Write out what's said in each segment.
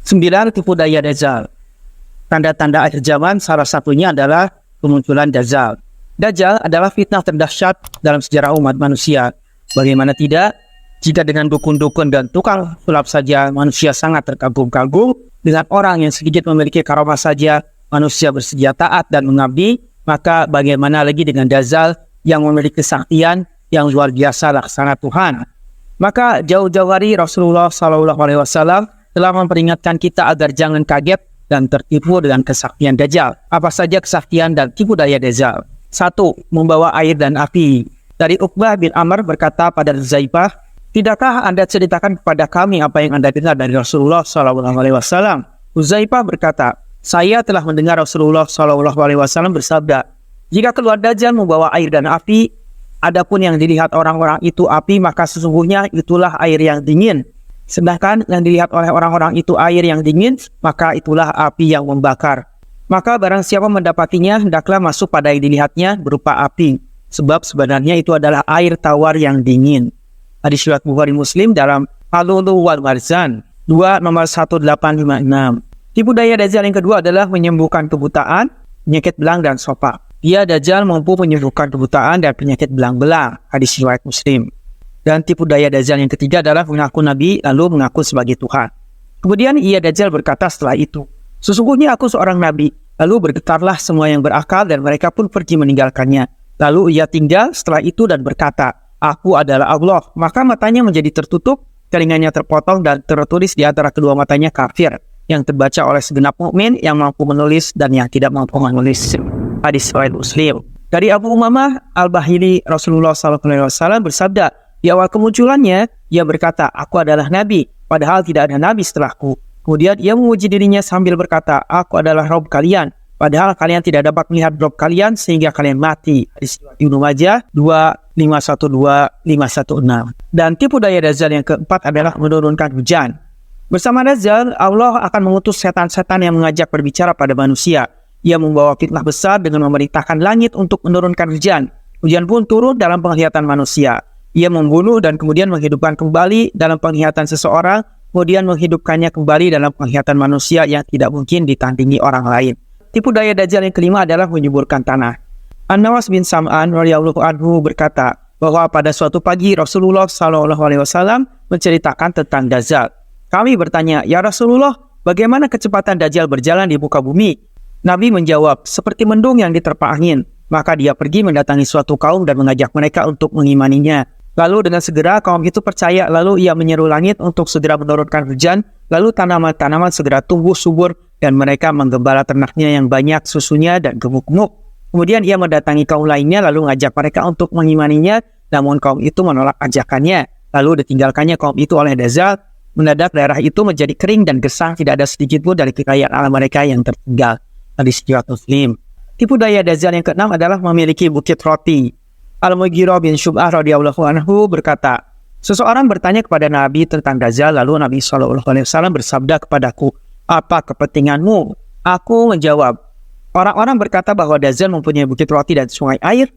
9. Tipu daya Dajjal. Tanda-tanda akhir zaman salah satunya adalah kemunculan Dajjal. Dajjal adalah fitnah terdahsyat dalam sejarah umat manusia. Bagaimana tidak, jika dengan dukun-dukun dan tukang sulap saja manusia sangat terkagum-kagum, dengan orang yang sedikit memiliki karamah saja manusia bersedia taat dan mengabdi, maka bagaimana lagi dengan Dajjal yang memiliki kesaktian yang luar biasa laksana Tuhan. Maka jauh-jauh hari Rasulullah SAW telah memperingatkan kita agar jangan kaget dan tertipu dengan kesaktian Dajjal. Apa saja kesaktian dan tipu daya Dajjal? 1. Membawa air dan api. Dari Uqbah bin Amr berkata pada Huzaifah, "Tidakkah Anda ceritakan kepada kami apa yang Anda dengar dari Rasulullah SAW?" Huzaifah berkata, "Saya telah mendengar Rasulullah SAW bersabda, jika keluar Dajjal membawa air dan api, adapun yang dilihat orang-orang itu api, maka sesungguhnya itulah air yang dingin. Sedangkan yang dilihat oleh orang-orang itu air yang dingin, maka itulah api yang membakar. Maka barang siapa mendapatinya, hendaklah masuk pada yang dilihatnya berupa api. Sebab sebenarnya itu adalah air tawar yang dingin." Hadis riwayat Bukhari Muslim dalam Al-Lulu wal Marzan 2 nomor 1856. Tipu daya Dajjal yang kedua adalah menyembuhkan kebutaan, penyakit belang dan sopak. Dia Dajjal mampu menyembuhkan kebutaan dan penyakit belang-belang. Hadis riwayat Muslim. Dan tipu daya Dajjal yang ketiga adalah mengaku Nabi lalu mengaku sebagai Tuhan. Kemudian ia Dajjal berkata setelah itu, "Sesungguhnya aku seorang Nabi." Lalu bergetarlah semua yang berakal dan mereka pun pergi meninggalkannya. Lalu ia tinggal setelah itu dan berkata, "Aku adalah Allah." Maka matanya menjadi tertutup, telinganya terpotong dan tertulis di antara kedua matanya kafir, yang terbaca oleh segenap mukmin yang mampu menulis dan yang tidak mampu menulis. Hadis riwayat Muslim. Dari Abu Umamah Al-Bahili, Rasulullah SAW bersabda, di awal kemunculannya, ia berkata, "Aku adalah Nabi, padahal tidak ada Nabi setelahku." Kemudian ia memuji dirinya sambil berkata, "Aku adalah Rabb kalian, padahal kalian tidak dapat melihat Rabb kalian sehingga kalian mati." Hadis Ibnu Majah 2512516. Dan tipu daya Dajjal yang keempat adalah menurunkan hujan. Bersama Dajjal, Allah akan mengutus setan-setan yang mengajak berbicara pada manusia. Ia membawa fitnah besar dengan memerintahkan langit untuk menurunkan hujan. Hujan pun turun dalam penglihatan manusia. Ia membunuh dan kemudian menghidupkan kembali dalam penglihatan seseorang, kemudian menghidupkannya kembali dalam penglihatan manusia yang tidak mungkin ditandingi orang lain. Tipu daya Dajjal yang kelima adalah menyuburkan tanah. An-Nawas bin Sam'an radhiyallahu anhu berkata bahwa pada suatu pagi Rasulullah SAW menceritakan tentang Dajjal. Kami bertanya, "Ya Rasulullah, bagaimana kecepatan Dajjal berjalan di muka bumi?" Nabi menjawab, "Seperti mendung yang diterpa angin." Maka dia pergi mendatangi suatu kaum dan mengajak mereka untuk mengimaninya. Lalu dengan segera kaum itu percaya, lalu ia menyeru langit untuk segera menurunkan hujan, lalu tanaman-tanaman segera tumbuh subur dan mereka menggembala ternaknya yang banyak susunya dan gemuk-gemuk. Kemudian ia mendatangi kaum lainnya lalu mengajak mereka untuk mengimaninya, namun kaum itu menolak ajakannya. Lalu ditinggalkannya kaum itu oleh Dajjal. Mendadak daerah itu menjadi kering dan gersang, tidak ada sedikit pun dari kekayaan alam mereka yang tertinggal. Hadis riwayat Muslim. Tipu daya Dajjal yang keenam adalah memiliki bukit roti. Al-Mughirah bin Syub'ah radhiyallahu anhu berkata, seseorang bertanya kepada Nabi tentang Dajjal, lalu Nabi SAW bersabda kepadaku, "Apa kepentinganmu?" Aku menjawab, "Orang-orang berkata bahwa Dajjal mempunyai bukit roti dan sungai air."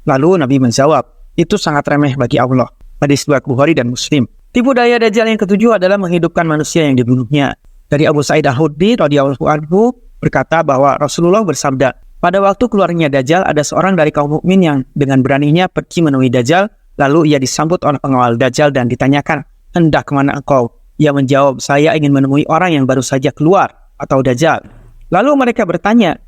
Lalu Nabi menjawab, "Itu sangat remeh bagi Allah." Hadis riwayat Bukhari dan Muslim. Tipu daya Dajjal yang ketujuh adalah menghidupkan manusia yang dibunuhnya. Dari Abu Sa'id Al-Khudri radhiyallahu anhu berkata bahwa Rasulullah bersabda, pada waktu keluarnya Dajjal, ada seorang dari kaum mukmin yang dengan beraninya pergi menemui Dajjal, lalu ia disambut oleh pengawal Dajjal dan ditanyakan, "Hendak kemana engkau?" Ia menjawab, "Saya ingin menemui orang yang baru saja keluar," atau Dajjal. Lalu mereka bertanya,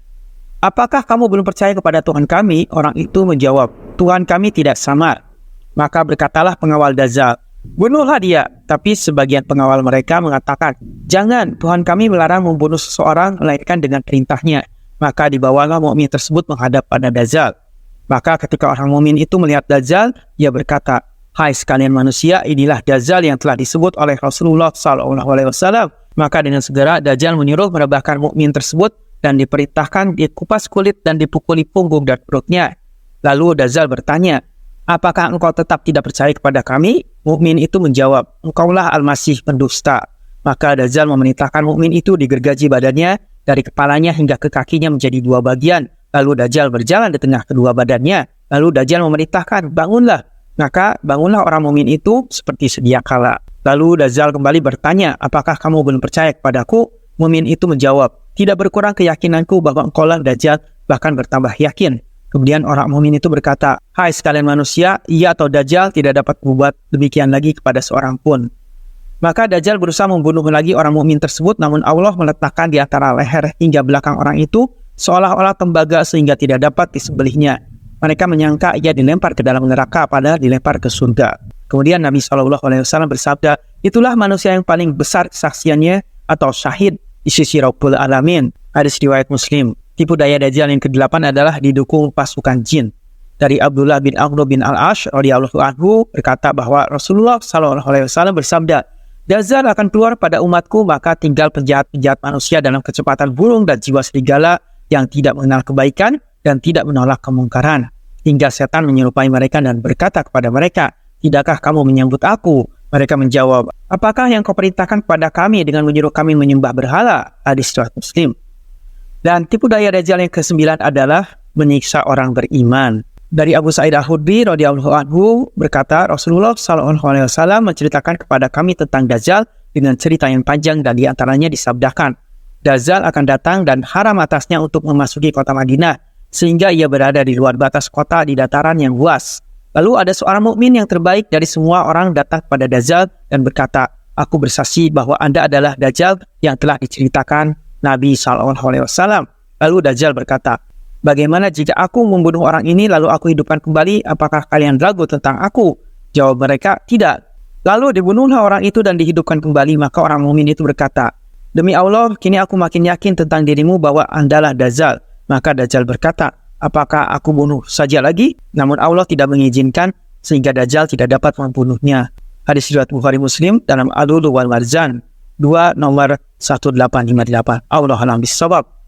"Apakah kamu belum percaya kepada Tuhan kami?" Orang itu menjawab, "Tuhan kami tidak samar." Maka berkatalah pengawal Dajjal, "Bunuhlah dia." Tapi sebagian pengawal mereka mengatakan, "Jangan, Tuhan kami melarang membunuh seseorang melainkan dengan perintahnya." Maka dibawalah mukmin tersebut menghadap pada Dajjal. Maka ketika orang mukmin itu melihat Dajjal, ia berkata, "Hai sekalian manusia, inilah Dajjal yang telah disebut oleh Rasulullah SAW." Maka dengan segera Dajjal menyuruh merebahkan mukmin tersebut dan diperintahkan dikupas kulit dan dipukuli punggung dan perutnya. Lalu Dajjal bertanya, "Apakah engkau tetap tidak percaya kepada kami?" Mukmin itu menjawab, "Engkaulah Al-Masih pendusta." Maka Dajjal memerintahkan mukmin itu digergaji badannya dari kepalanya hingga ke kakinya menjadi dua bagian. Lalu Dajjal berjalan di tengah kedua badannya. Lalu Dajjal memerintahkan, "Bangunlah." Maka bangunlah orang mukmin itu seperti sedia kala. Lalu Dajjal kembali bertanya, apakah kamu belum percaya kepadaku? Mukmin itu menjawab, tidak berkurang keyakinanku bahwa engkaulah Dajjal, bahkan bertambah yakin. Kemudian orang mukmin itu berkata, hai sekalian manusia, ia atau Dajjal tidak dapat berbuat demikian lagi kepada seorang pun. Maka Dajjal berusaha membunuh lagi orang mukmin tersebut, namun Allah meletakkan di antara leher hingga belakang orang itu seolah-olah tembaga sehingga tidak dapat disembelihnya. Mereka menyangka ia dilempar ke dalam neraka, padahal dilempar ke surga. Kemudian Nabi SAW bersabda, itulah manusia yang paling besar kesaksiannya atau syahid di sisi Rabbul Alamin. Hadis riwayat Muslim. Tipu daya Dajjal yang ke-8 adalah didukung pasukan jin. Dari Abdullah bin Amr bin Al-Ash radhiyallahu anhu berkata bahwa Rasulullah SAW bersabda, Dajjal akan keluar pada umatku, maka tinggal penjahat-penjahat manusia dalam kecepatan burung dan jiwa serigala yang tidak mengenal kebaikan dan tidak menolak kemungkaran. Hingga setan menyerupai mereka dan berkata kepada mereka, tidakkah kamu menyambut aku? Mereka menjawab, apakah yang kau perintahkan kepada kami dengan menyuruh kami menyembah berhala? Hadis riwayat Muslim. Dan tipu daya Dajjal yang ke-9 adalah menyiksa orang beriman. Dari Abu Sa'id Al-Khudri radhiyallahu anhu berkata, Rasulullah SAW menceritakan kepada kami tentang Dajjal dengan cerita yang panjang, dan di antaranya disabdakan, Dajjal akan datang dan haram atasnya untuk memasuki kota Madinah, sehingga ia berada di luar batas kota di dataran yang luas. Lalu ada seorang mukmin yang terbaik dari semua orang datang kepada Dajjal dan berkata, aku bersaksi bahwa Anda adalah Dajjal yang telah diceritakan Nabi SAW. Lalu Dajjal berkata, bagaimana jika aku membunuh orang ini lalu aku hidupkan kembali? Apakah kalian ragu tentang aku? Jawab mereka, tidak. Lalu dibunuhlah orang itu dan dihidupkan kembali. Maka orang mukmin itu berkata, demi Allah, kini aku makin yakin tentang dirimu bahwa Andalah Dajjal. Maka Dajjal berkata, apakah aku bunuh saja lagi? Namun Allah tidak mengizinkan sehingga Dajjal tidak dapat membunuhnya. Hadis riwayat Bukhari Muslim dalam Al-Lulu wal Marzan 2 nomor 1858. Allahu a'lam bishawab.